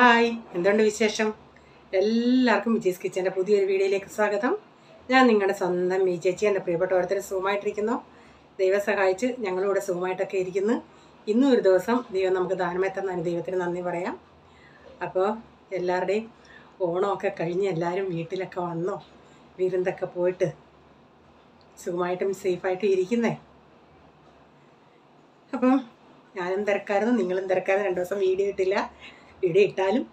Hi, എന്തുണ്ട് വിശേഷം? എല്ലാവർക്കും വിജയ്സ് കിച്ചൻ്റെ പുതിയൊരു വീഡിയോയിലേക്ക് സ്വാഗതം. ഞാൻ നിങ്ങളുടെ സ്വന്തം മീ ചേച്ചി. എൻ്റെ പ്രിയപ്പെട്ട ഓരോരുത്തരും സുഖമായിട്ടിരിക്കുന്നു. ദൈവം സഹായിച്ച് ഞങ്ങളിവിടെ സുഖമായിട്ടൊക്കെ ഇരിക്കുന്നു. ഇന്നും ഒരു ദിവസം ദൈവം നമുക്ക് ദാനമായി തന്ന ദൈവത്തിന് നന്ദി പറയാം. അപ്പോൾ എല്ലാവരുടെയും ഓണമൊക്കെ കഴിഞ്ഞ് എല്ലാവരും വീട്ടിലൊക്കെ വന്നോ, വിരുന്നൊക്കെ പോയിട്ട് സുഖമായിട്ടും സേഫായിട്ടും ഇരിക്കുന്നേ. അപ്പം ഞാനും തിരക്കായിരുന്നു, നിങ്ങളും തിരക്കായിരുന്നു. 2 ദിവസം വീഡിയോ ഇട്ടില്ല. വീഡിയോ ഇട്ടാലും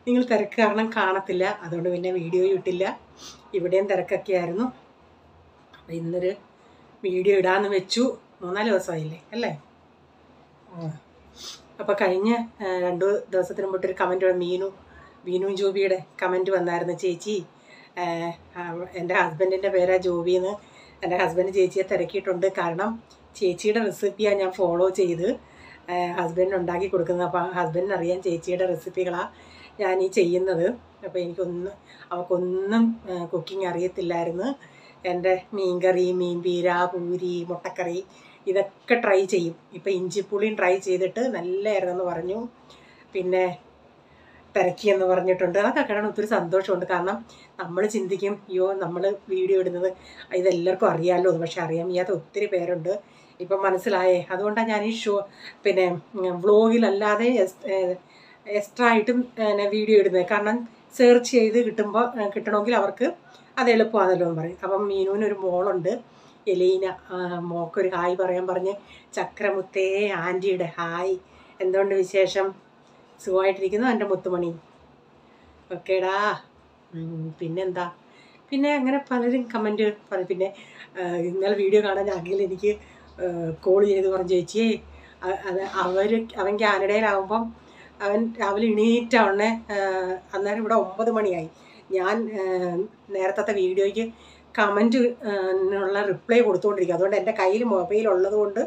നിങ്ങൾ തിരക്ക് കാരണം കാണത്തില്ല, അതുകൊണ്ട് പിന്നെ വീഡിയോയും ഇട്ടില്ല. ഇവിടെയും തിരക്കൊക്കെ ആയിരുന്നു. അപ്പോൾ ഇന്നൊരു വീഡിയോ ഇടാമെന്ന് വെച്ചു. 3-4 ദിവസമായില്ലേ അല്ലേ? അപ്പോൾ കഴിഞ്ഞ 2 ദിവസത്തിന് മുമ്പൊരു കമൻറ്റ് ബീനു ജോബിയുടെ കമൻറ്റ് വന്നായിരുന്നു. ചേച്ചി, എൻ്റെ ഹസ്ബൻഡിൻ്റെ പേരാ ജോബിന്ന്. എൻ്റെ ഹസ്ബൻഡ് ചേച്ചിയെ തിരക്കിയിട്ടുണ്ട്. കാരണം ചേച്ചിയുടെ റെസിപ്പിയാണ് ഞാൻ ഫോളോ ചെയ്ത് ഹസ്ബൻഡിന് ഉണ്ടാക്കി കൊടുക്കുന്നത്. അപ്പോൾ ഹസ്ബൻഡിന് അറിയാം ചേച്ചിയുടെ റെസിപ്പികളാണ് ഞാൻ ഈ ചെയ്യുന്നത്. അപ്പോൾ അവൾക്കൊന്നും കുക്കിംഗ് അറിയത്തില്ലായിരുന്നു. എൻ്റെ മീൻകറി, മീൻപീര, പൂരി, മുട്ടക്കറി ഇതൊക്കെ ട്രൈ ചെയ്യും. ഇപ്പോൾ ഇഞ്ചിപ്പുളിയും ട്രൈ ചെയ്തിട്ട് നല്ലതായിരുന്നെന്ന് പറഞ്ഞു. പിന്നെ തിരക്കിയെന്ന് പറഞ്ഞിട്ടുണ്ട്. അതൊക്കെ കാണാൻ ഒത്തിരി സന്തോഷമുണ്ട്. കാരണം നമ്മൾ ചിന്തിക്കും, അയ്യോ നമ്മൾ വീഡിയോ ഇടുന്നത് ഇതെല്ലാവർക്കും അറിയാമല്ലോ എന്ന്. പക്ഷെ അറിയാൻ വയ്യാത്ത ഒത്തിരി പേരുണ്ട്. ഇപ്പം മനസ്സിലായേ. അതുകൊണ്ടാണ് ഞാൻ ഈ വ്ളോഗിലല്ലാതെ എക്സ്ട്രാ ആയിട്ടും വീഡിയോ ഇടുന്നത്. കാരണം സെർച്ച് ചെയ്ത് കിട്ടണമെങ്കിൽ അവർക്ക് അത് എളുപ്പമാണല്ലോ എന്ന് പറയും. അപ്പം മീനുവിനൊരു മോളുണ്ട്, എലീന. മോക്കൊരു ഹായ് പറയാൻ പറഞ്ഞ് ചക്രമുത്തേ ആൻറ്റിയുടെ ഹായ്. എന്തുകൊണ്ട് വിശേഷം? സുഖമായിട്ടിരിക്കുന്നു എൻ്റെ മുത്തുമണി? ഓക്കേടാ. പിന്നെന്താ? പിന്നെ അങ്ങനെ പലരും കമൻറ്റ് പറയും. പിന്നെ ഇന്നലെ വീഡിയോ കാണാൻ ആകില്ല, എനിക്ക് കോൾ ചെയ്ത് പറഞ്ഞു, ചേച്ചിയെ അവൻ കാനഡയിലാവുമ്പം അവൻ രാവിലെ എണീറ്റാവണേ. അന്നേരം ഇവിടെ 9 മണിയായി. ഞാൻ നേരത്തെ വീഡിയോയ്ക്ക് കമൻറ്റിനുള്ള റിപ്ലൈ കൊടുത്തുകൊണ്ടിരിക്കുക. അതുകൊണ്ട് എൻ്റെ കയ്യിൽ മൊബൈൽ ഉള്ളത് കൊണ്ട്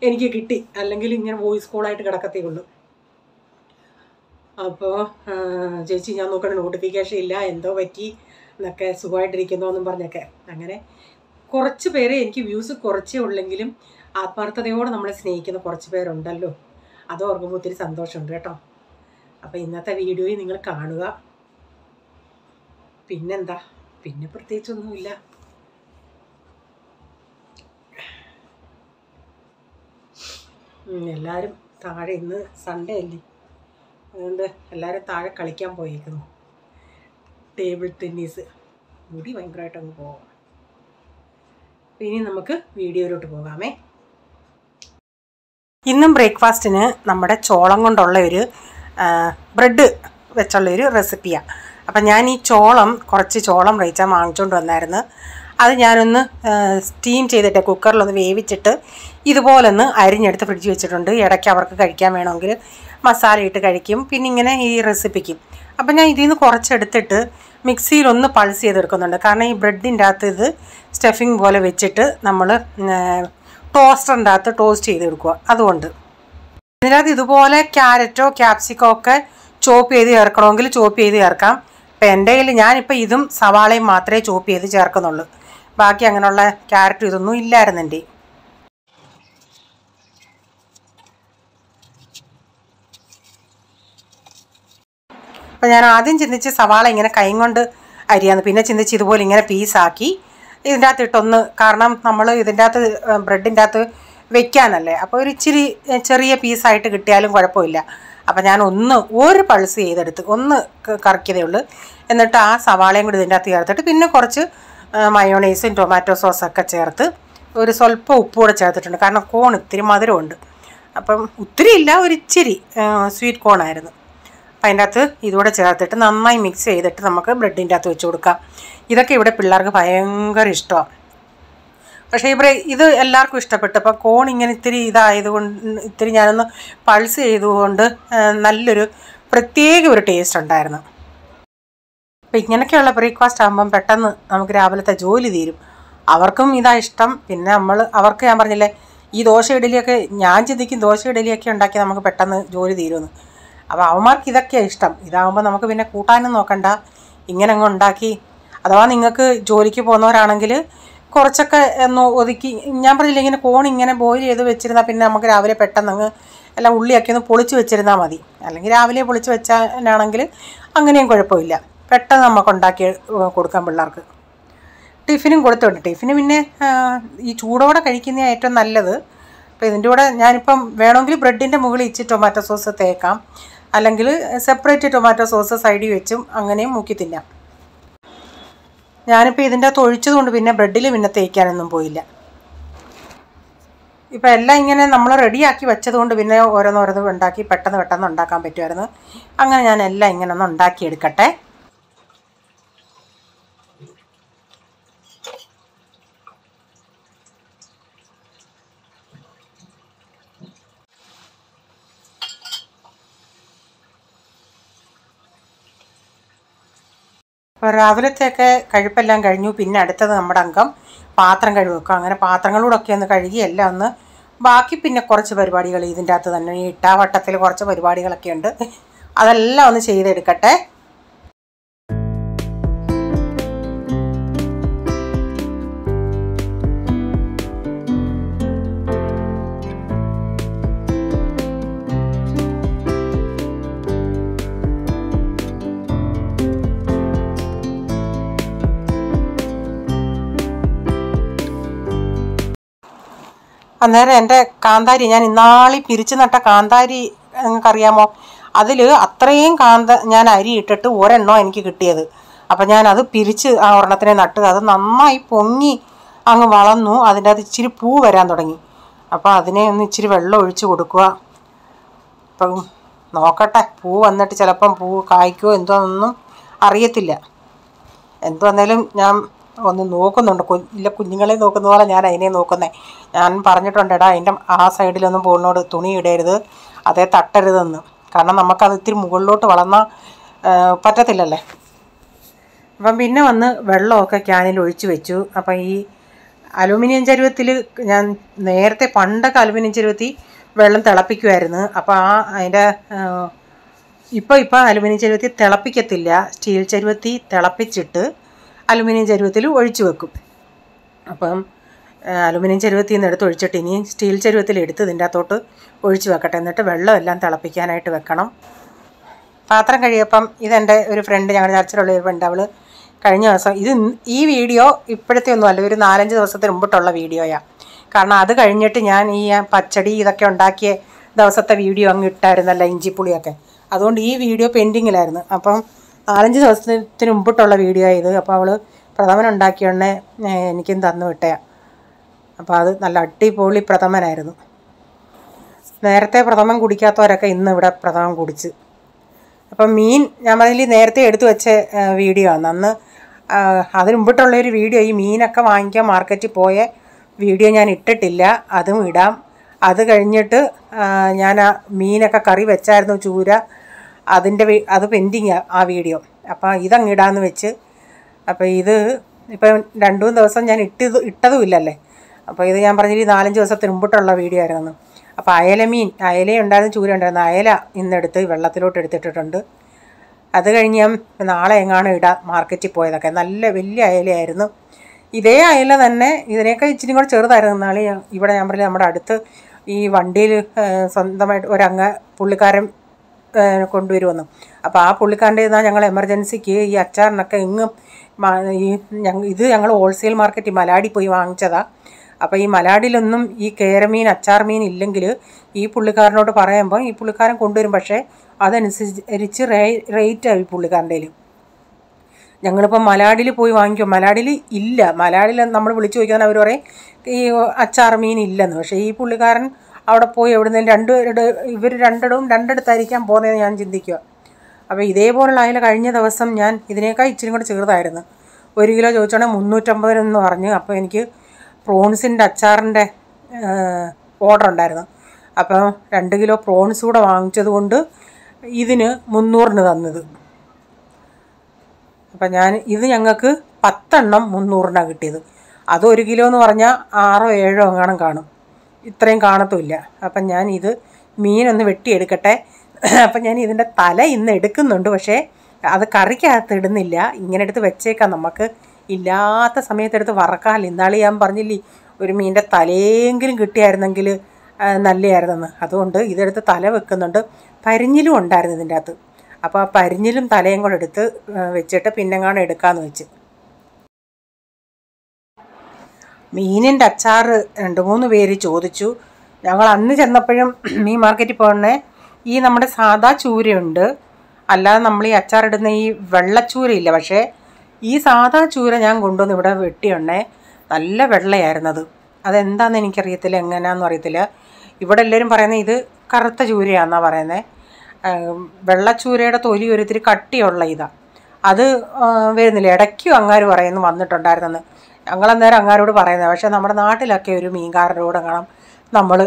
എനിക്ക് കിട്ടി. അല്ലെങ്കിൽ ഇങ്ങനെ വോയിസ് കോളായിട്ട് കിടക്കത്തേ ഉള്ളൂ. അപ്പോൾ ചേച്ചി ഞാൻ നോക്കണ നോട്ടിഫിക്കേഷൻ ഇല്ല, എന്തോ പറ്റി എന്നൊക്കെ, സുഖമായിട്ടിരിക്കുന്നോ എന്നും പറഞ്ഞൊക്കെ. അങ്ങനെ കുറച്ച് പേരെ, എനിക്ക് വ്യൂസ് കുറച്ചേ ഉള്ളെങ്കിലും ആത്മാർത്ഥതയോടെ നമ്മളെ സ്നേഹിക്കുന്ന കുറച്ച് പേരുണ്ടല്ലോ. അത് ഓർക്കുമ്പോൾ ഒത്തിരി സന്തോഷമുണ്ട് കേട്ടോ. അപ്പോൾ ഇന്നത്തെ വീഡിയോയിൽ നിങ്ങൾ കാണുക. പിന്നെന്താ? പിന്നെ പ്രത്യേകിച്ചൊന്നുമില്ല. എല്ലാവരും താഴെ, ഇന്ന് സൺഡേ അല്ലേ, അതുകൊണ്ട് എല്ലാവരും താഴെ കളിക്കാൻ പോയിരിക്കുന്നു. Table tennis. മുടി ഭയങ്കരമായിട്ട് അങ്ങ് പോകാം. ഇനി നമുക്ക് വീഡിയോയിലോട്ട് പോകാമേ. ഇന്നും ബ്രേക്ക്ഫാസ്റ്റിന് നമ്മുടെ ചോളം കൊണ്ടുള്ള ഒരു ബ്രെഡ് വെച്ചുള്ളൊരു റെസിപ്പിയാണ്. അപ്പം ഞാൻ ഈ കുറച്ച് ചോളം റേച്ചാൽ വാങ്ങിച്ചുകൊണ്ട് വന്നായിരുന്നു. അത് ഞാനൊന്ന് സ്റ്റീം ചെയ്തിട്ട് കുക്കറിലൊന്ന് വേവിച്ചിട്ട് ഇതുപോലൊന്ന് അരിഞ്ഞെടുത്ത് ഫ്രിഡ്ജ് വെച്ചിട്ടുണ്ട്. ഇടയ്ക്ക് അവർക്ക് കഴിക്കാൻ വേണമെങ്കിൽ മസാല ഇട്ട് കഴിക്കും. പിന്നെ ഇങ്ങനെ ഈ റെസിപ്പിക്കും. അപ്പം ഞാൻ ഇതിൽ നിന്ന് കുറച്ചെടുത്തിട്ട് മിക്സിയിലൊന്ന് പൾസ് ചെയ്തെടുക്കുന്നുണ്ട്. കാരണം ഈ ബ്രെഡിൻ്റെ അകത്ത് ഇത് സ്റ്റഫിങ് പോലെ വെച്ചിട്ട് നമ്മൾ ടോസ്റ്ററിൻ്റെ അകത്ത് ടോസ്റ്റ് ചെയ്തെടുക്കുക. അതുകൊണ്ട് ഇതിനകത്ത് ഇതുപോലെ ക്യാരറ്റോ ക്യാപ്സിക്കോ ഒക്കെ ചോപ്പ് ചെയ്ത് ചേർക്കണമെങ്കിൽ ചോപ്പ് ചെയ്ത് ചേർക്കാം. ഇപ്പം എൻ്റെ കയ്യിൽ ഞാനിപ്പോൾ ഇതും സവാളയും മാത്രമേ ചോപ്പ് ചെയ്ത് ചേർക്കുന്നുള്ളൂ. ബാക്കി അങ്ങനെയുള്ള ക്യാരറ്റും ഇതൊന്നും ഇല്ലായിരുന്നു എൻ്റെ. അപ്പം ഞാൻ ആദ്യം ചിന്തിച്ച് സവാള ഇങ്ങനെ കൈ കൊണ്ട് അരിയാന്ന്. പിന്നെ ചിന്തിച്ച് ഇതുപോലെ ഇങ്ങനെ പീസാക്കി ഇതിൻ്റെ അകത്ത് ഇട്ടൊന്ന്, കാരണം നമ്മൾ ഇതിൻ്റെ അകത്ത് ബ്രെഡിൻ്റെ അകത്ത് വെക്കാനല്ലേ, അപ്പോൾ ഒരു ഇച്ചിരി ചെറിയ പീസായിട്ട് കിട്ടിയാലും കുഴപ്പമില്ല. അപ്പം ഞാൻ ഒരു പൾസ് ചെയ്തെടുത്ത് ഒന്ന് കറക്കിയതേ ഉള്ളൂ. എന്നിട്ട് ആ സവാളയും കൂടി ഇതിൻ്റെ അകത്ത് ചേർത്തിട്ട് പിന്നെ കുറച്ച് മയോണൈസും ടൊമാറ്റോ സോസൊക്കെ ചേർത്ത് ഒരു സ്വല്പം ഉപ്പ് കൂടെ ചേർത്തിട്ടുണ്ട്. കാരണം കോൺ ഇത്തിരി മധുരമുണ്ട്. അപ്പം ഒത്തിരി ഇല്ല, ഒരു ഇച്ചിരി സ്വീറ്റ് കോണായിരുന്നു. അപ്പം അതിൻ്റെ അകത്ത് ഇതുകൂടെ ചേർത്തിട്ട് നന്നായി മിക്സ് ചെയ്തിട്ട് നമുക്ക് ബ്രെഡിൻ്റെ അകത്ത് വെച്ച് കൊടുക്കാം. ഇതൊക്കെ ഇവിടെ പിള്ളേർക്ക് ഭയങ്കര ഇഷ്ടമാണ്. പക്ഷേ ഇത് എല്ലാവർക്കും ഇഷ്ടപ്പെട്ടു. അപ്പോൾ കോൺ ഇങ്ങനെ ഇത്തിരി ഇതായതുകൊണ്ട്, ഇത്തിരി ഞാനൊന്ന് പൾസ് ചെയ്തുകൊണ്ട് നല്ലൊരു പ്രത്യേക ഒരു ടേസ്റ്റ് ഉണ്ടായിരുന്നു. അപ്പോൾ ഇങ്ങനെയൊക്കെയുള്ള ബ്രേക്ക്ഫാസ്റ്റ് ആകുമ്പം പെട്ടെന്ന് നമുക്ക് രാവിലത്തെ ജോലി തീരും. അവർക്കും ഇതാ ഇഷ്ടം. പിന്നെ അവർക്ക് ഞാൻ പറഞ്ഞില്ലേ, ഈ ദോശ ഇഡലിയൊക്കെ ഞാൻ ചിന്തിക്കും, ദോശ ഇഡലിയൊക്കെ ഉണ്ടാക്കി നമുക്ക് പെട്ടെന്ന് ജോലി തീരുമെന്ന്. അപ്പോൾ അവന്മാർക്ക് ഇതൊക്കെയാണ് ഇഷ്ടം. ഇതാകുമ്പോൾ നമുക്ക് പിന്നെ കൂട്ടാനും നോക്കണ്ട, ഇങ്ങനെ അങ്ങ് ഉണ്ടാക്കി. അഥവാ നിങ്ങൾക്ക് ജോലിക്ക് പോകുന്നവരാണെങ്കിൽ കുറച്ചൊക്കെ ഒന്ന് ഒതുക്കി, ഞാൻ പറഞ്ഞില്ല, ഇങ്ങനെ കോൺ ഇങ്ങനെ ബോയിൽ ചെയ്ത് വെച്ചിരുന്നാൽ പിന്നെ നമുക്ക് രാവിലെ പെട്ടെന്ന് അങ്ങ് എല്ലാം ഉള്ളിയൊക്കെ ഒന്ന് പൊളിച്ച് വെച്ചിരുന്നാൽ മതി. അല്ലെങ്കിൽ രാവിലെ പൊളിച്ച് വെച്ചാലാണെങ്കിൽ അങ്ങനെയും കുഴപ്പമില്ല. പെട്ടെന്ന് നമുക്ക് ഉണ്ടാക്കി കൊടുക്കാം പിള്ളേർക്ക്. ടിഫിനും കൊടുത്തുണ്ട്. ടിഫിന് പിന്നെ ഈ ചൂടോടെ കഴിക്കുന്നതാണ് ഏറ്റവും നല്ലത്. അപ്പോൾ ഇതിൻ്റെ കൂടെ ഞാനിപ്പം വേണമെങ്കിൽ ബ്രെഡിൻ്റെ മുകളിൽ ഇച്ചിരി ടൊമാറ്റോ സോസ് തേക്കാം, അല്ലെങ്കിൽ സെപ്പറേറ്റ് ടൊമാറ്റോ സോസ് സൈഡിൽ വെച്ചും അങ്ങനെയും മുക്കി തിന്നാം. ഞാനിപ്പോൾ ഇതിൻ്റെ അകത്ത് ഒഴിച്ചതുകൊണ്ട് പിന്നെ ബ്രെഡിൽ പിന്നെ തേക്കാനൊന്നും പോയില്ല. ഇപ്പം എല്ലാം ഇങ്ങനെ നമ്മൾ റെഡിയാക്കി വെച്ചതുകൊണ്ട് പിന്നെ ഓരോന്നോരോന്ന് ഉണ്ടാക്കി പെട്ടെന്ന് ഉണ്ടാക്കാൻ പറ്റുമായിരുന്നു. അങ്ങനെ ഞാൻ എല്ലാം ഇങ്ങനെ ഒന്ന് ഉണ്ടാക്കിയെടുക്കട്ടെ. അപ്പോൾ രാവിലത്തെയൊക്കെ കഴിപ്പെല്ലാം കഴിഞ്ഞു. പിന്നെ അടുത്തത് നമ്മുടെ അംഗം പാത്രം കഴുകുക. അങ്ങനെ പാത്രങ്ങളൂടൊക്കെ ഒന്ന് കഴുകി എല്ലാം ഒന്ന് ബാക്കി പിന്നെ കുറച്ച് പരിപാടികൾ ഇതിൻ്റെ അകത്ത് തന്നെ ഈ ഇട്ടാവട്ടത്തിൽ കുറച്ച് പരിപാടികളൊക്കെ ഉണ്ട്, അതെല്ലാം ഒന്ന് ചെയ്തെടുക്കട്ടെ. അന്നേരം എൻ്റെ കാന്താരി, ഞാൻ ഇന്നാളി പിരിച്ചു നട്ട കാന്താരി നിങ്ങൾക്കറിയാമോ, അതിൽ അത്രയും ഞാൻ അരി ഇട്ടിട്ട് ഒരെണ്ണോ എനിക്ക് കിട്ടിയത്. അപ്പം ഞാനത് പിരിച്ച് ആ ഒരെണ്ണത്തിനെ നട്ട് അത് നന്നായി പൊങ്ങി അങ്ങ് വളർന്നു. അതിൻ്റെ അത് ഇച്ചിരി പൂ വരാൻ തുടങ്ങി. അപ്പോൾ അതിനെ ഒന്ന് ഇച്ചിരി വെള്ളം ഒഴിച്ച് കൊടുക്കുക. അപ്പം നോക്കട്ടെ, പൂ വന്നിട്ട് ചിലപ്പം പൂ കായ്ക്കോ എന്തോന്നൊന്നും അറിയത്തില്ല. എന്തു വന്നാലും ഞാൻ ഒന്ന് നോക്കുന്നുണ്ട്. ഇല്ല, കുഞ്ഞുങ്ങളെ നോക്കുന്ന പോലെ ഞാൻ അതിനെ നോക്കുന്നത്. ഞാൻ പറഞ്ഞിട്ടുണ്ട്, എടാ അതിൻ്റെ ആ സൈഡിലൊന്നും പോകുന്നോട് തുണി ഇടരുത്, അതേ തട്ടരുതെന്ന്. കാരണം നമുക്കത് ഇത്തിരി മുകളിലോട്ട് വളർന്നാൽ പറ്റത്തില്ലല്ലേ. അപ്പം പിന്നെ വന്ന് വെള്ളമൊക്കെ ക്യാനിൽ ഒഴിച്ച് വെച്ചു. അപ്പം ഈ അലുമിനിയം ചരുവത്തിൽ ഞാൻ നേരത്തെ പണ്ടൊക്കെ അലുമിനിയം ചരുവത്തിൽ വെള്ളം തിളപ്പിക്കുമായിരുന്നു. അപ്പോൾ അതിൻ്റെ ഇപ്പോൾ അലുമിനിയം ചരുവത്തിൽ തിളപ്പിക്കത്തില്ല. സ്റ്റീൽ ചരുവത്തിൽ തിളപ്പിച്ചിട്ട് അലുമിനിയം ചരുവത്തിൽ ഒഴിച്ചു വെക്കും. അപ്പം അലുമിനിയം ചരുവത്തിൽ നിന്ന് എടുത്ത് ഒഴിച്ചിട്ട് ഇനി സ്റ്റീൽ ചരുവത്തിൽ എടുത്ത് ഇതിൻ്റെ അകത്തോട്ട് ഒഴിച്ച് വെക്കട്ടെ. എന്നിട്ട് വെള്ളമെല്ലാം തിളപ്പിക്കാനായിട്ട് വെക്കണം. പാത്രം കഴിയപ്പം ഇതെൻ്റെ ഒരു ഫ്രണ്ട്, ഞങ്ങളുടെ ചർച്ചിലുള്ള ഒരു ഫ്രണ്ട്, അവൾ കഴിഞ്ഞ ദിവസം ഈ വീഡിയോ ഇപ്പോഴത്തെ ഒന്നും അല്ല, ഒരു 4-5 ദിവസത്തിന് മുമ്പിട്ടുള്ള വീഡിയോയാണ്. കാരണം അത് കഴിഞ്ഞിട്ട് ഞാൻ ഈ പച്ചടി ഇതൊക്കെ ഉണ്ടാക്കിയ ദിവസത്തെ വീഡിയോ അങ്ങ് ഇട്ടായിരുന്നല്ല, ഇഞ്ചിപ്പുളിയൊക്കെ. അതുകൊണ്ട് ഈ വീഡിയോ പെൻഡിങ്ങിലായിരുന്നു. അപ്പം 4-5 ദിവസത്തിന് മുമ്പിട്ടുള്ള വീഡിയോ ഇത്. അപ്പോൾ അവൾ പ്രഥമൻ ഉണ്ടാക്കിയോണ്ടേ എനിക്കും തന്നു വിട്ടയാണ്. അപ്പോൾ അത് നല്ല അടിപൊളി പ്രഥമനായിരുന്നു. നേരത്തെ പ്രഥമൻ കുടിക്കാത്തവരൊക്കെ ഇന്ന് ഇവിടെ പ്രഥമൻ കുടിച്ച്. അപ്പം മീൻ ഞാൻ പറഞ്ഞില്ല നേരത്തെ എടുത്തു വെച്ച വീഡിയോ ആണ്. അന്ന് അതിന് മുമ്പിട്ടുള്ളൊരു വീഡിയോ, ഈ മീനൊക്കെ വാങ്ങിക്കാൻ മാർക്കറ്റിൽ പോയ വീഡിയോ ഞാൻ ഇട്ടിട്ടില്ല, അതും ഇടാം. അത് കഴിഞ്ഞിട്ട് ഞാൻ ആ മീനൊക്കെ കറി വെച്ചായിരുന്നു, ചൂര, അത് പെൻഡിങ്ങാണ് ആ വീഡിയോ. അപ്പോൾ ഇതങ്ങ് ഇടാമെന്ന് വെച്ച്. അപ്പോൾ ഇത് ഇപ്പം 2-3 ദിവസം ഞാൻ ഇട്ടതും ഇല്ലല്ലേ. അപ്പോൾ ഇത് ഞാൻ പറഞ്ഞില്ല 4-5 ദിവസത്തിന് മുമ്പിട്ടുള്ള വീഡിയോ ആയിരുന്നു. അപ്പോൾ അയല ഉണ്ടായിരുന്നു, ചൂര ഉണ്ടായിരുന്നു. അയല ഇന്നെടുത്ത് വെള്ളത്തിലോട്ട് എടുത്തിട്ടിട്ടുണ്ട്. അത് കഴിഞ്ഞ് ഞാൻ നാളെ എങ്ങാനും ഇടാം മാർക്കറ്റിൽ പോയതൊക്കെ. നല്ല വലിയ അയലയായിരുന്നു. ഇതേ അയല തന്നെ ഇതിനേക്കാൾ ഇച്ചിരി കൂടെ ചെറുതായിരുന്നു. നാളെ ഇവിടെ ഞാൻ പറഞ്ഞില്ല നമ്മുടെ അടുത്ത് ഈ വണ്ടിയിൽ സ്വന്തമായിട്ട് പുള്ളിക്കാരൻ കൊണ്ടുവരുമെന്ന്. അപ്പോൾ ആ പുള്ളിക്കാരൻ്റെ നിന്നാണ് ഞങ്ങൾ എമർജൻസിക്ക് ഈ അച്ചാറിനൊക്കെ ഇത് ഞങ്ങൾ ഹോൾസെയിൽ മാർക്കറ്റിൽ മലാടി പോയി വാങ്ങിച്ചതാണ്. അപ്പോൾ ഈ മലാടിലൊന്നും ഈ കേരമീൻ അച്ചാർ മീൻ ഇല്ലെങ്കിൽ ഈ പുള്ളിക്കാരനോട് പറയുമ്പോൾ ഈ പുള്ളിക്കാരൻ കൊണ്ടുവരും. പക്ഷേ അതനുസരിച്ച് റേറ്റാണ് ഈ പുള്ളിക്കാരൻ്റെ. ഞങ്ങളിപ്പോൾ മലാടിൽ പോയി വാങ്ങിക്കും, മലാടിൽ ഇല്ല. മലാടിൽ നമ്മൾ വിളിച്ചു ചോദിക്കാൻ അവർ പറയും ഈ അച്ചാർ മീൻ ഇല്ലെന്ന്. പക്ഷേ ഈ പുള്ളിക്കാരൻ അവിടെ പോയി എവിടുന്നേലും ഇവർ രണ്ടിടത്തായിരിക്കാൻ പോകുന്നതെന്ന് ഞാൻ ചിന്തിക്കുക. അപ്പോൾ ഇതേപോലുള്ള അയല കഴിഞ്ഞ ദിവസം ഞാൻ ഇതിനേക്കാൾ ഇച്ചിരി കൂടെ ചെറുതായിരുന്നു, 1 കിലോ ചോദിച്ചോണെങ്കിൽ 350 എന്ന് പറഞ്ഞു. അപ്പോൾ എനിക്ക് പ്രോൺസിൻ്റെ അച്ചാറിൻ്റെ ഓർഡർ ഉണ്ടായിരുന്നു. അപ്പോൾ 2 കിലോ പ്രോൺസ് കൂടെ വാങ്ങിച്ചത് കൊണ്ട് ഇതിന് 300-ന് തന്നത്. അപ്പം ഇത് ഞങ്ങൾക്ക് 10 എണ്ണം 300-നാണ് കിട്ടിയത്. അത് 1 കിലോ എന്ന് പറഞ്ഞാൽ 6-7 എങ്ങാനും കാണും, ഇത്രയും കാണത്തുമില്ല. അപ്പം ഞാൻ ഇത് മീനൊന്ന് വെട്ടിയെടുക്കട്ടെ. അപ്പം ഞാൻ ഇതിൻ്റെ തല ഇന്ന് എടുക്കുന്നുണ്ട്, പക്ഷേ അത് കറിക്കകത്ത് ഇടുന്നില്ല. ഇങ്ങനെ എടുത്ത് വെച്ചേക്കാം, നമുക്ക് ഇല്ലാത്ത സമയത്തെടുത്ത് വറക്കാമല്ലോ. ഇന്നാൾ ഞാൻ പറഞ്ഞില്ലേ ഒരു മീനിൻ്റെ തലയെങ്കിലും കിട്ടിയായിരുന്നെങ്കിൽ നല്ലതായിരുന്നെന്ന്. അതുകൊണ്ട് ഇതെടുത്ത് തല വെക്കുന്നുണ്ട്. പരിഞ്ഞിലും ഉണ്ടായിരുന്നു ഇതിൻ്റെ അകത്ത്. അപ്പോൾ ആ പരിഞ്ഞിലും തലയും കൂടെ എടുത്ത് വെച്ചിട്ട് പിന്നെങ്ങാണ് എടുക്കാമെന്ന് വെച്ച്. മീനിൻ്റെ അച്ചാർ 2-3 പേര് ചോദിച്ചു. ഞങ്ങൾ അന്ന് ചെന്നപ്പോഴും മീൻ മാർക്കറ്റിൽ പോകണേ ഈ നമ്മുടെ സാദാ ചൂരയുണ്ട്, അല്ലാതെ നമ്മൾ ഈ അച്ചാറിടുന്ന ഈ വെള്ളച്ചൂരയില്ല. പക്ഷേ ഈ സാദാ ചൂര ഞാൻ കൊണ്ടുവന്ന് ഇവിടെ വെട്ടിയുണ്ടേ, നല്ല വെള്ളയായിരുന്നത്. അതെന്താണെന്ന് എനിക്കറിയത്തില്ല, എങ്ങനെയാണെന്നും അറിയത്തില്ല. ഇവിടെ എല്ലാവരും പറയുന്നത് ഇത് കറുത്ത ചൂരയാണെന്നാണ് പറയുന്നത്. വെള്ളച്ചൂരയുടെ തൊലി ഒരിത്തിരി കട്ടിയുള്ള ഇതാണ്. അത് വരുന്നില്ല. ഇടയ്ക്കും അങ്ങാര് പറയുന്നു വന്നിട്ടുണ്ടായിരുന്നെന്ന്. ഞങ്ങളന്നേരം അങ്ങാരോട് പറയുന്നത്. പക്ഷേ നമ്മുടെ നാട്ടിലൊക്കെ ഒരു മീൻകാരനോട് കാണാം നമ്മൾ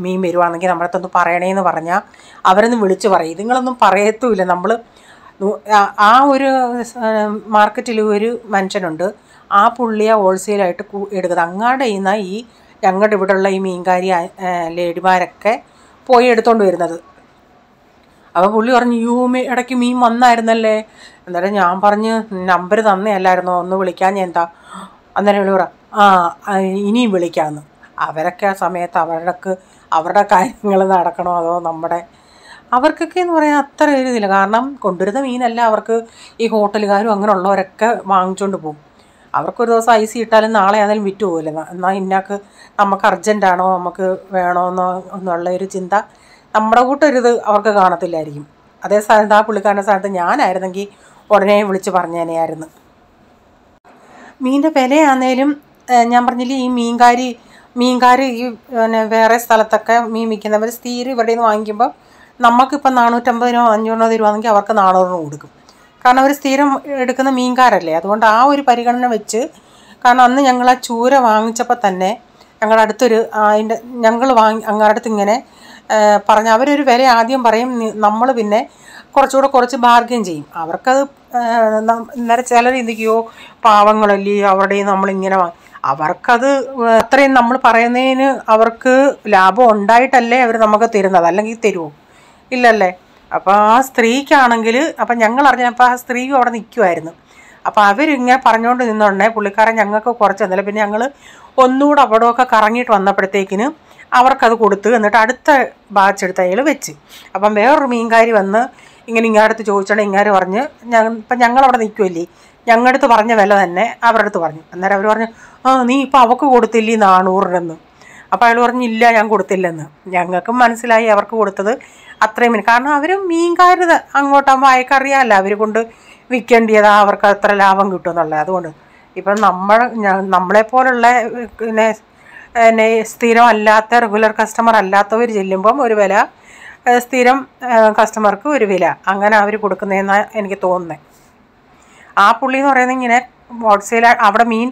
മീൻ വരുവാണെങ്കിൽ നമ്മളടുത്തൊന്ന് പറയണേന്ന് പറഞ്ഞാൽ അവരൊന്ന് വിളിച്ച് പറയും. ഇതുങ്ങളൊന്നും പറയത്തുമില്ല. നമ്മൾ ആ ഒരു മാർക്കറ്റിൽ ഒരു മനുഷ്യനുണ്ട്, ആ പുള്ളിയെ ഹോൾസെയിലായിട്ട് എടുക്കുന്നത്. അങ്ങാടെ ചെയ്യുന്ന ഈ ഞങ്ങളുടെ ഇവിടെയുള്ള ഈ മീൻകാരി ലേഡിമാരൊക്കെ പോയി എടുത്തുകൊണ്ട് വരുന്നത്. അപ്പോൾ പുള്ളി പറഞ്ഞു, ഇടയ്ക്ക് മീൻ വന്നായിരുന്നല്ലേ. അന്നേരം ഞാൻ പറഞ്ഞ് നമ്പർ തന്നെയല്ലായിരുന്നോ, ഒന്ന് വിളിക്കാൻ ഞാൻ എന്താ. അന്നേരം പുള്ളി പറ ഇനിയും വിളിക്കാമെന്ന്. അവരൊക്കെ ആ സമയത്ത് അവരുടെ കാര്യങ്ങൾ നടക്കണോ അതോ അവർക്കൊക്കെ എന്ന് പറയാൻ അത്ര എഴുതില്ല. കാരണം കൊണ്ടുവരുന്ന മീനല്ല അവർക്ക് ഈ ഹോട്ടലുകാരും അങ്ങനെയുള്ളവരൊക്കെ വാങ്ങിച്ചുകൊണ്ട് പോകും. അവർക്കൊരു ദിവസം ഐസ് ഇട്ടാലും നാളെ ആണെങ്കിലും വിറ്റ് പോകില്ല. എന്നാൽ ഇന്നാക്ക് നമുക്ക് അർജൻറ്റാണോ നമുക്ക് വേണമെന്നോ എന്നുള്ള ഒരു ചിന്ത നമ്മുടെ കൂട്ടൊരിത് അവർക്ക് കാണത്തില്ലായിരിക്കും. അതേ സ്ഥാനത്ത് ആ പുള്ളിക്കാരൻ്റെ സ്ഥാനത്ത് ഞാനായിരുന്നെങ്കിൽ ഉടനെ വിളിച്ച് പറഞ്ഞേനെയായിരുന്നു. മീനിൻ്റെ വിലയാന്നേലും ഞാൻ പറഞ്ഞില്ലേ, ഈ മീൻകാർ ഈ വേറെ സ്ഥലത്തൊക്കെ മീൻ വിൽക്കുന്നവർ സ്ഥിരം ഇവിടെ നിന്ന് വാങ്ങിക്കുമ്പോൾ നമുക്കിപ്പം 450-500 രൂപയാണെങ്കിൽ അവർക്ക് 400 കൊടുക്കും. കാരണം അവർ സ്ഥിരം എടുക്കുന്ന മീൻകാരല്ലേ. അതുകൊണ്ട് ആ ഒരു പരിഗണന വെച്ച്, കാരണം അന്ന് ഞങ്ങൾ ആ ചൂര വാങ്ങിച്ചപ്പോൾ തന്നെ ഞങ്ങളുടെ അടുത്തൊരു അങ്ങരുടെ അടുത്ത് ഇങ്ങനെ പറഞ്ഞ് അവരൊരു വില ആദ്യം പറയും, നമ്മൾ പിന്നെ കുറച്ച് ബാർഗെയിൻ ചെയ്യും. അവർക്കത് അന്നേരം ചിലർ ചിന്തിക്കുകയോ പാവങ്ങളല്ലേ അവരുടെ നമ്മളിങ്ങനെ അവർക്കത് അത്രയും നമ്മൾ പറയുന്നതിന് അവർക്ക് ലാഭം ഉണ്ടായിട്ടല്ലേ അവർ നമുക്ക് തരുന്നത്, അല്ലെങ്കിൽ തരുമോ? ഇല്ലല്ലേ. അപ്പോൾ ആ സ്ത്രീക്കാണെങ്കിൽ അപ്പം ഞങ്ങൾ അറിഞ്ഞപ്പോൾ ആ സ്ത്രീ അവിടെ നിൽക്കുമായിരുന്നു. അപ്പോൾ അവരിങ്ങനെ പറഞ്ഞുകൊണ്ട് നിന്നുകൊണ്ടേ പുള്ളിക്കാരൻ ഞങ്ങൾക്ക് കുറച്ച് തന്നില്ല. പിന്നെ ഞങ്ങൾ ഒന്നുകൂടെ അവിടെയൊക്കെ കറങ്ങിയിട്ട് വന്നപ്പോഴത്തേക്കിന് അവർക്കത് കൊടുത്ത്, എന്നിട്ട് അടുത്ത ബാച്ച് എടുത്ത് അയാൾ വെച്ച്. അപ്പം വേറൊരു മീൻകാരി വന്ന് ഇങ്ങടുത്ത് ചോദിച്ചോണ്ട് ഇങ്ങാര് പറഞ്ഞ് ഇപ്പം ഞങ്ങളവിടെ നിൽക്കുമല്ലേ, ഞങ്ങളടുത്ത് പറഞ്ഞ വില തന്നെ അവരുടെ അടുത്ത് പറഞ്ഞു. അന്നേരം അവർ പറഞ്ഞു, നീ ഇപ്പം അവൾക്ക് കൊടുത്തില്ലേ 400 അപ്പോൾ അയാൾ പറഞ്ഞു, ഇല്ല ഞാൻ കൊടുത്തില്ലെന്ന്. ഞങ്ങൾക്കും മനസ്സിലായി അവർക്ക് കൊടുത്തത് അത്രയും മീൻ. കാരണം അവർ മീൻകാർ അങ്ങോട്ടാകുമ്പോൾ അയക്കറിയാമല്ലോ അവർ കൊണ്ട് വിൽക്കേണ്ടിയതാ, അവർക്ക് അത്ര ലാഭം കിട്ടുമെന്നുള്ളത്. അതുകൊണ്ട് ഇപ്പം നമ്മളെപ്പോലുള്ള പിന്നെ സ്ഥിരം അല്ലാത്ത റെഗുലർ കസ്റ്റമർ അല്ലാത്തവർ ചെല്ലുമ്പം ഒരു വില, സ്ഥിരം കസ്റ്റമർക്ക് ഒരു വില, അങ്ങനെ അവർ കൊടുക്കുന്നതെന്നാണ് എനിക്ക് തോന്നുന്നത്. ആ പുള്ളി എന്ന് പറയുന്നത് ഇങ്ങനെ ഹോൾസെയിൽ അവിടെ മീൻ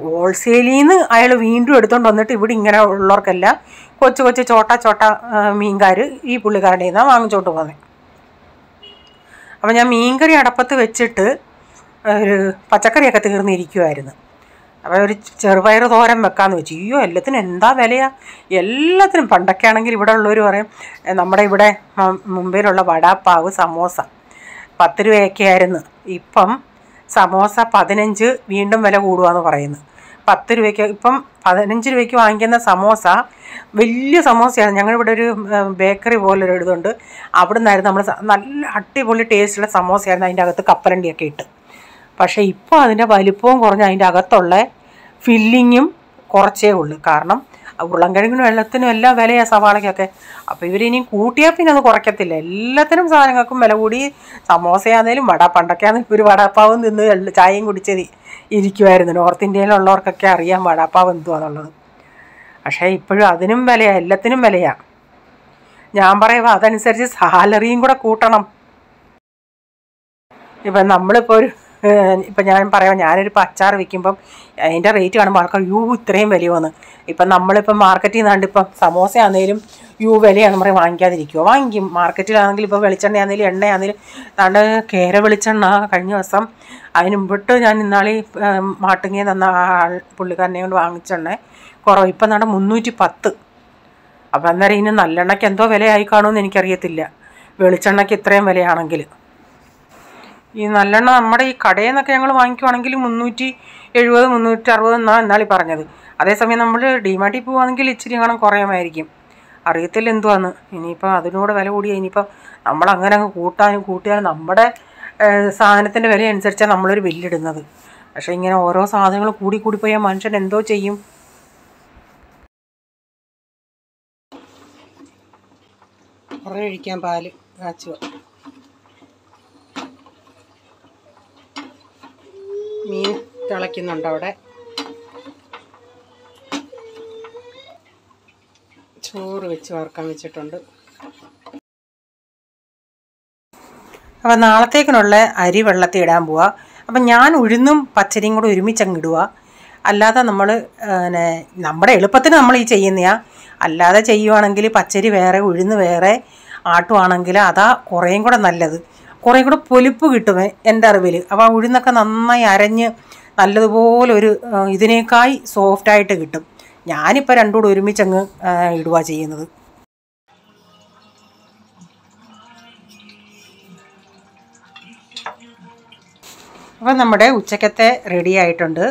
ഹോൾസെയിലിൽ നിന്ന് അയാൾ വീണ്ടും എടുത്തുകൊണ്ട് വന്നിട്ട് ഇവിടെ ഇങ്ങനെ ഉള്ളവർക്കെല്ലാം കൊച്ചു ചോട്ട മീൻകാർ ഈ പുള്ളിക്കാരുടെ നിന്നാണ് വാങ്ങിച്ചോണ്ട് പോകുന്നത്. അപ്പോൾ ഞാൻ മീൻകറി അടപ്പത്ത് വെച്ചിട്ട് ഒരു പച്ചക്കറിയൊക്കെ തീർന്നിരിക്കുമായിരുന്നു. അപ്പോൾ ഒരു ചെറുപയർ തോരൻ വെക്കാമെന്ന് വെച്ചു. എല്ലാത്തിനും എന്താ വിലയാണ്, എല്ലാത്തിനും. പണ്ടൊക്കെ ആണെങ്കിൽ ഇവിടെ ഉള്ളവർ പറയും, നമ്മുടെ ഇവിടെ മുംബൈയിലുള്ള വടാപ്പാവ് സമോസ 10 രൂപയൊക്കെ ആയിരുന്നു. ഇപ്പം സമോസ 15, വീണ്ടും വില കൂടുകയെന്ന് പറയുന്നു. 10 രൂപയ്ക്ക് ഇപ്പം 15 രൂപയ്ക്ക് വാങ്ങിക്കുന്ന സമോസ വലിയ സമോസയാണ്. ഞങ്ങളിവിടെ ഒരു ബേക്കറി പോലൊരു ഇതുണ്ട്, അവിടെ നിന്നായിരുന്നു നമ്മൾ നല്ല അടിപൊളി ടേസ്റ്റുള്ള സമോസയായിരുന്നു, അതിൻ്റെ അകത്ത് കപ്പലണ്ടിയൊക്കെ ഇട്ട്. പക്ഷേ ഇപ്പോൾ അതിൻ്റെ വലിപ്പവും കുറഞ്ഞ് അതിൻ്റെ അകത്തുള്ള ഫില്ലിങ്ങും കുറച്ചേ ഉള്ളൂ. കാരണം ഉരുളൻകിഴങ്ങിനും വെള്ളത്തിനും എല്ലാം വിലയാണ്, സവാളയ്ക്കൊക്കെ. അപ്പോൾ ഇവരിനി കൂട്ടിയാൽ പിന്നെ അത് കുറയ്ക്കത്തില്ല. എല്ലാത്തിനും സാധനങ്ങൾക്കും വില കൂടി. സമോസയാണെങ്കിലും പണ്ടൊക്കെ ആണെങ്കിലും ഒരു വടാപ്പാവും നിന്ന് ചായയും കുടിച്ചത് ഇരിക്കുമായിരുന്നു. നോർത്ത് ഇന്ത്യയിലുള്ളവർക്കൊക്കെ അറിയാം വടാപ്പാവ് എന്തുവാന്നുള്ളത്. പക്ഷേ ഇപ്പോഴും അതിനും വിലയാണ്, എല്ലാത്തിനും വിലയാണ്. ഞാൻ പറയുമ്പോൾ അതനുസരിച്ച് സാലറിയും കൂടെ കൂട്ടണം. ഇപ്പം നമ്മളിപ്പോൾ ഞാൻ പറയാം, ഞാനൊരു അച്ചാർ വിൽക്കുമ്പം അതിൻ്റെ റേറ്റ് കാണുമ്പോൾ ആൾക്കാർ ഇത്രയും വിലയോന്ന്. ഇപ്പം നമ്മളിപ്പം മാർക്കറ്റിൽ നിന്നാണ്ട് ഇപ്പം സമോസയാണെങ്കിലും വിലയാണെന്ന് പറയും, വാങ്ങിക്കാതിരിക്കുമോ? വാങ്ങിക്കും. മാർക്കറ്റിലാണെങ്കിൽ ഇപ്പോൾ വെളിച്ചെണ്ണയാണെങ്കിലും എണ്ണയാണെങ്കിലും താണ്ട് കേര വെളിച്ചെണ്ണ കഴിഞ്ഞ ദിവസം അതിന് മുമ്പിട്ട് ഞാൻ ഇന്നാളി മാട്ടുങ്ങിയെ തന്ന പുള്ളിക്കാരനെ കൊണ്ട് വാങ്ങിച്ചെണ്ണ കുറവ്. ഇപ്പം താണ്ട് 310. അപ്പം അന്നേരം ഇനി നല്ലെണ്ണയ്ക്ക് എന്തോ വിലയായി കാണുമെന്ന് എനിക്കറിയത്തില്ല, വെളിച്ചെണ്ണയ്ക്ക് ഇത്രയും വിലയാണെങ്കിൽ. ഈ നല്ലെണ്ണ നമ്മുടെ ഈ കടയിൽ നിന്നൊക്കെ ഞങ്ങൾ വാങ്ങിക്കുവാണെങ്കിൽ 370-360 എന്നാണ് ഇന്നാളി പറഞ്ഞത്. അതേസമയം നമ്മൾ ഡിമാർട്ടിൽ പോവുകയാണെങ്കിൽ ഇച്ചിരി കാണാൻ കുറയുമായിരിക്കും. അറിയത്തില്ല എന്തുവാന്ന്. ഇനിയിപ്പോൾ അതിനോട് വില കൂടിയാൽ ഇനിയിപ്പോൾ നമ്മളങ്ങനെ അങ്ങ് കൂട്ടിയാലും നമ്മുടെ സാധനത്തിൻ്റെ വില അനുസരിച്ചാണ് നമ്മളൊരു ബില്ലിടുന്നത്. പക്ഷേ ഇങ്ങനെ ഓരോ സാധനങ്ങൾ കൂടിപ്പോയാൽ മനുഷ്യൻ എന്തോ ചെയ്യും? കുറേ ഒഴിക്കാൻ പാല് കാച്ചുക. മീൻ തിളയ്ക്കുന്നുണ്ട് അവിടെ. ചോറ് വെച്ച് വറുക്കാൻ വെച്ചിട്ടുണ്ട്. അപ്പം നാളത്തേക്കിനുള്ള അരി വെള്ളത്തിൽ ഇടാൻ പോവുക. അപ്പം ഞാൻ ഉഴുന്നും പച്ചരിയും കൂടെ ഒരുമിച്ചങ്ങ് ഇടുക. അല്ലാതെ നമ്മൾ നമ്മുടെ എളുപ്പത്തിന് നമ്മൾ ഈ ചെയ്യുന്നതാണ്. അല്ലാതെ ചെയ്യുവാണെങ്കിൽ പച്ചരി വേറെ ഉഴുന്ന് വേറെ ആട്ടുവാണെങ്കിൽ അതാ കുറേയും കൂടെ നല്ലത്. കുറേ കൂടെ പൊലിപ്പ് കിട്ടും എൻ്റെ അറിവിൽ. അപ്പോൾ ആ ഉഴുന്നൊക്കെ നന്നായി അരഞ്ഞ് നല്ലതുപോലെ ഒരു ഇതിനേക്കായി സോഫ്റ്റായിട്ട് കിട്ടും. ഞാനിപ്പോൾ രണ്ടും കൂടെ ഒരുമിച്ചങ്ങ് ഇടുക ചെയ്യുന്നത്. അപ്പം നമ്മുടെ ഉച്ചക്കത്തെ റെഡി ആയിട്ടുണ്ട്.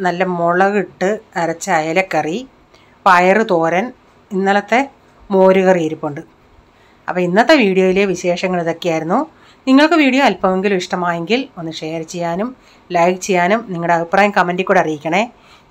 നല്ല മുളകിട്ട് അരച്ച അയലക്കറി, പയറ് തോരൻ, ഇന്നലത്തെ മോരുകറി ഇരിപ്പുണ്ട്. അപ്പോൾ ഇന്നത്തെ വീഡിയോയിലെ വിശേഷങ്ങൾ ഇതൊക്കെയായിരുന്നു. നിങ്ങൾക്ക് വീഡിയോ അല്പമെങ്കിലും ഇഷ്ടമായെങ്കിൽ ഒന്ന് ഷെയർ ചെയ്യാനും ലൈക്ക് ചെയ്യാനും നിങ്ങളുടെ അഭിപ്രായം കമൻറ്റിൽ കൂടെ അറിയിക്കണേ.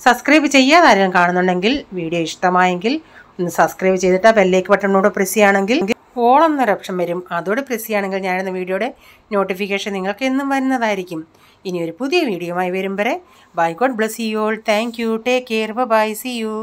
സബ്സ്ക്രൈബ് ചെയ്യാതെ ആരെങ്കിലും കാണുന്നുണ്ടെങ്കിൽ വീഡിയോ ഇഷ്ടമായെങ്കിൽ ഒന്ന് സബ്സ്ക്രൈബ് ചെയ്തിട്ട് ആ ബെല്ലേക്ക് ബട്ടണിനോട് പ്രസ് ചെയ്യുകയാണെങ്കിൽ ഓൾ എന്നൊരു ഓപ്ഷൻ വരും. അതോടെ പ്രസ് ചെയ്യുകയാണെങ്കിൽ ഞാനെന്ന വീഡിയോയുടെ നോട്ടിഫിക്കേഷൻ നിങ്ങൾക്ക് എന്നും വരുന്നതായിരിക്കും. ഇനി ഒരു പുതിയ വീഡിയോയുമായി വരും വരെ bye. God bless you all. Thank you. Take care. Bye. See U.